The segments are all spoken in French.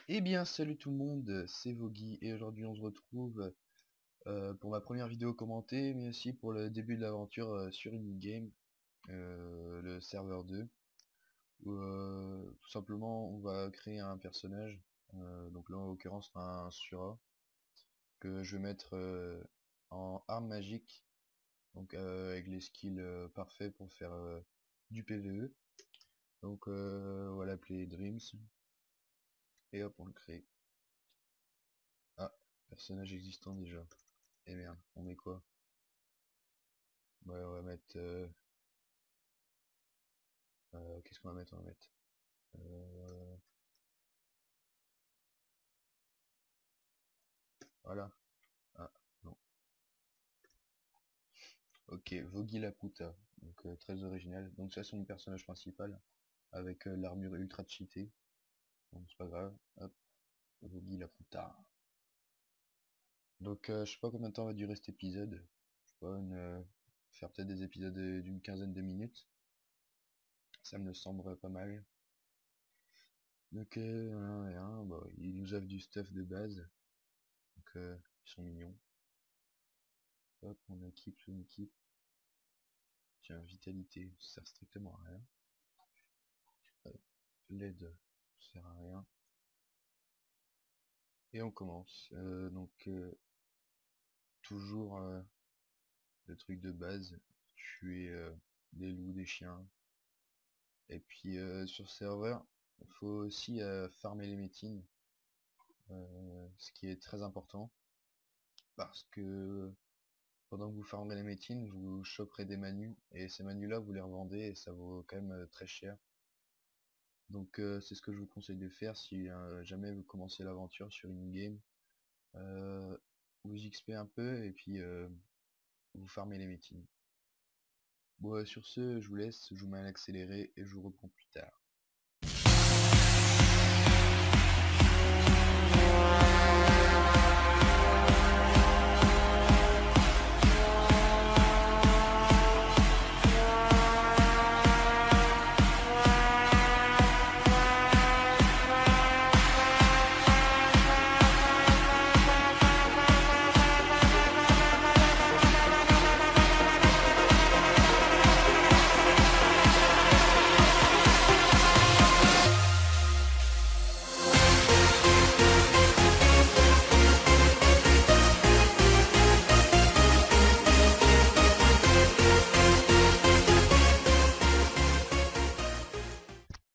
Eh bien salut tout le monde, c'est Vogy et aujourd'hui on se retrouve pour ma première vidéo commentée mais aussi pour le début de l'aventure sur une game, le serveur 2 où tout simplement on va créer un personnage, donc là en l'occurrence un Sura que je vais mettre en arme magique, donc avec les skills parfaits pour faire du PvE. Donc on va l'appeler Dreams et hop on le crée. Ah, personnage existant déjà. Et merde, on met quoi? Ouais, on va mettre... qu'est-ce qu'on va mettre? On va mettre... voilà. Ah, non. Ok, Vogy Laputa. Donc très original. Donc ça c'est mon personnage principal. Avec l'armure ultra cheatée. Bon, c'est pas grave. Hop, Vogy Laputa. Donc je sais pas combien de temps va durer cet épisode. Je sais pas, faire peut-être des épisodes d'une quinzaine de minutes. Ça me semble pas mal. Donc rien, bon, ils nous offrent du stuff de base. Donc ils sont mignons. Hop, on équipe son équipe. Tiens, vitalité, ça sert strictement à rien. L'aide, ça sert à rien. Et on commence. Toujours le truc de base, tuer des loups, des chiens. Et puis sur serveur, il faut aussi farmer les métines. Ce qui est très important. Parce que pendant que vous farmez les métines, vous choperez des manus. Et ces manus là, vous les revendez et ça vaut quand même très cher. Donc c'est ce que je vous conseille de faire si jamais vous commencez l'aventure sur une game. Vous XP un peu et puis vous farmez les métines. Bon sur ce, je vous laisse, je vous mets à l'accéléré et je vous reprends plus tard.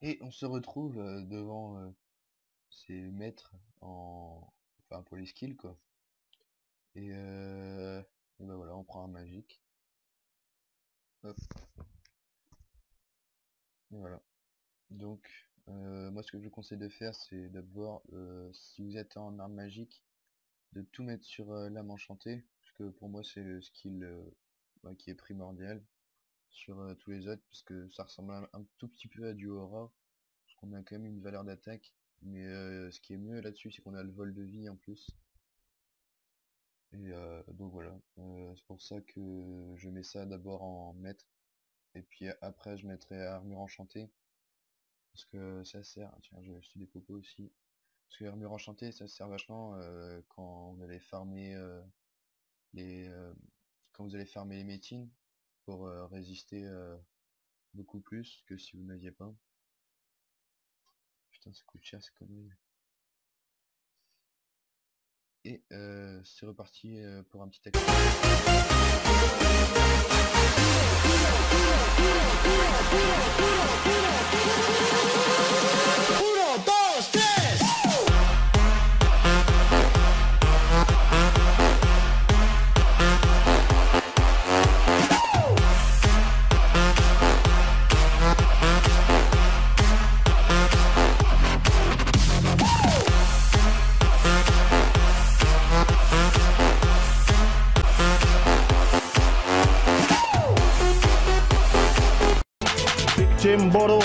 Et on se retrouve devant ces maîtres en... enfin pour les skills quoi. Et ben voilà, on prend un magique. Hop. Et voilà. Donc moi ce que je vous conseille de faire c'est d'abord si vous êtes en arme magique de tout mettre sur lame enchantée, parce que pour moi c'est le skill qui est primordial sur tous les autres, parce que ça ressemble un tout petit peu à du aura, parce qu'on a quand même une valeur d'attaque, mais ce qui est mieux là-dessus c'est qu'on a le vol de vie en plus. Et donc voilà, c'est pour ça que je mets ça d'abord en maître, et puis après je mettrai armure enchantée, parce que ça sert, tiens je vais acheter des popos aussi, parce que l'armure enchantée ça sert vachement quand vous allez farmer les quand vous allez farmer les métines pour résister beaucoup plus que si vous n'aviez pas. Putain ça coûte cher ces conneries. Et c'est reparti pour un petit acte. Chimboro.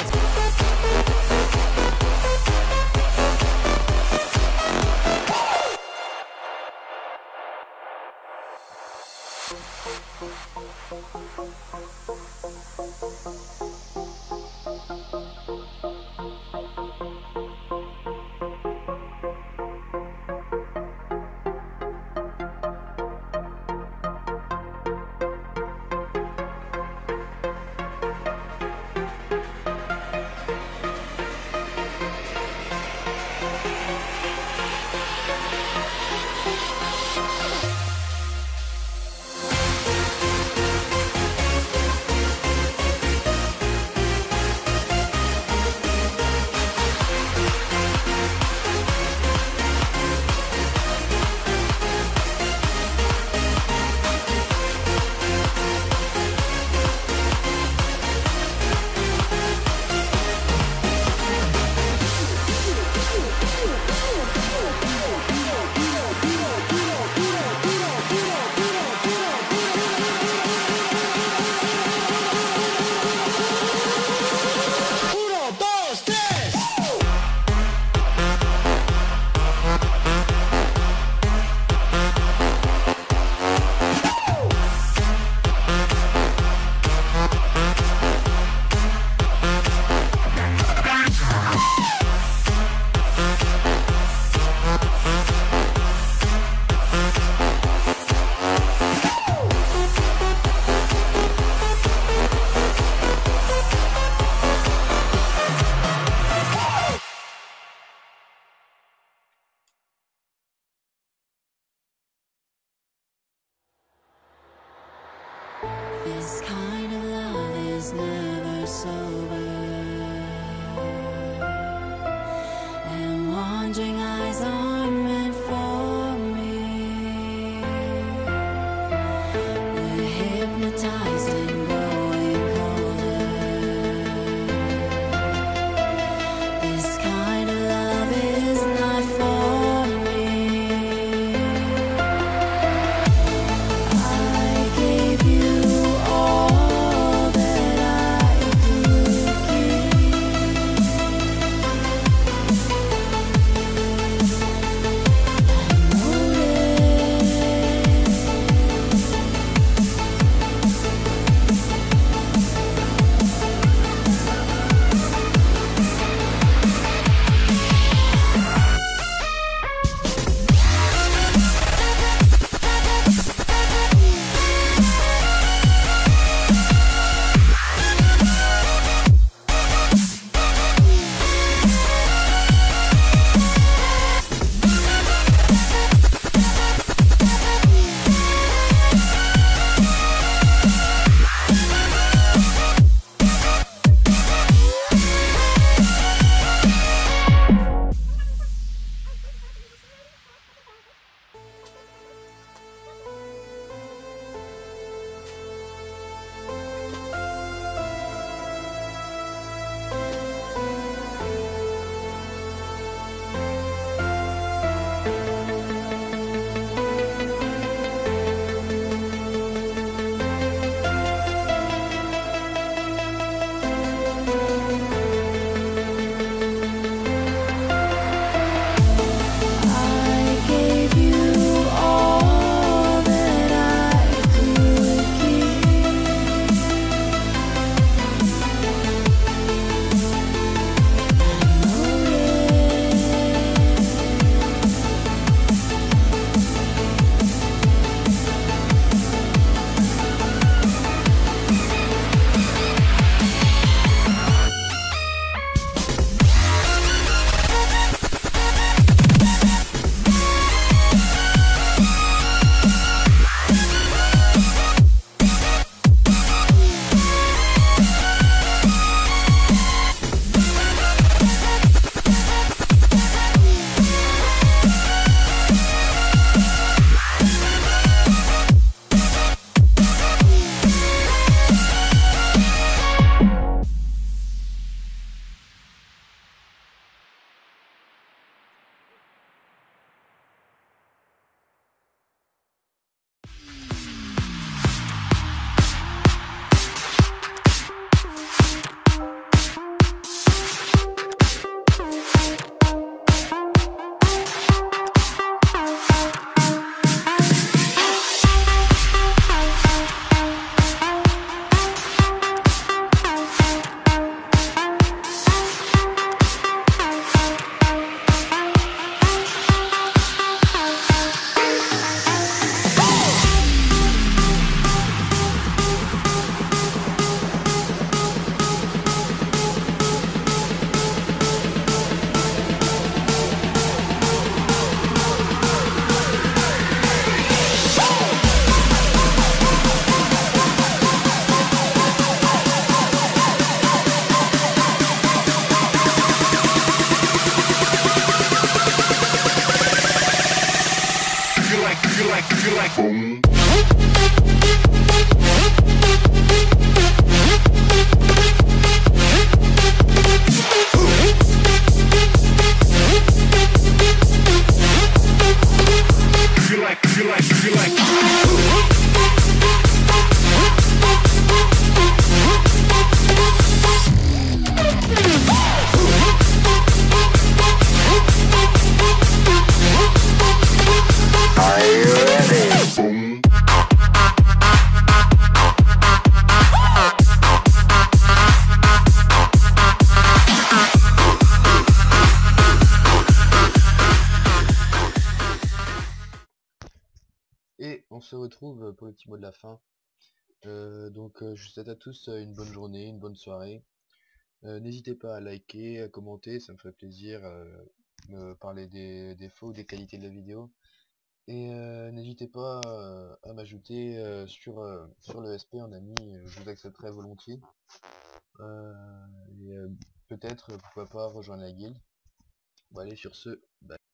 se retrouve pour le petit mot de la fin. Je vous souhaite à tous une bonne journée, une bonne soirée. N'hésitez pas à liker, à commenter, ça me ferait plaisir, me parler des défauts ou des qualités de la vidéo. Et n'hésitez pas à m'ajouter sur le SP en ami, je vous accepterai volontiers. Euh, et peut-être, pourquoi pas, rejoindre la guilde. Bon allez, sur ce, bye.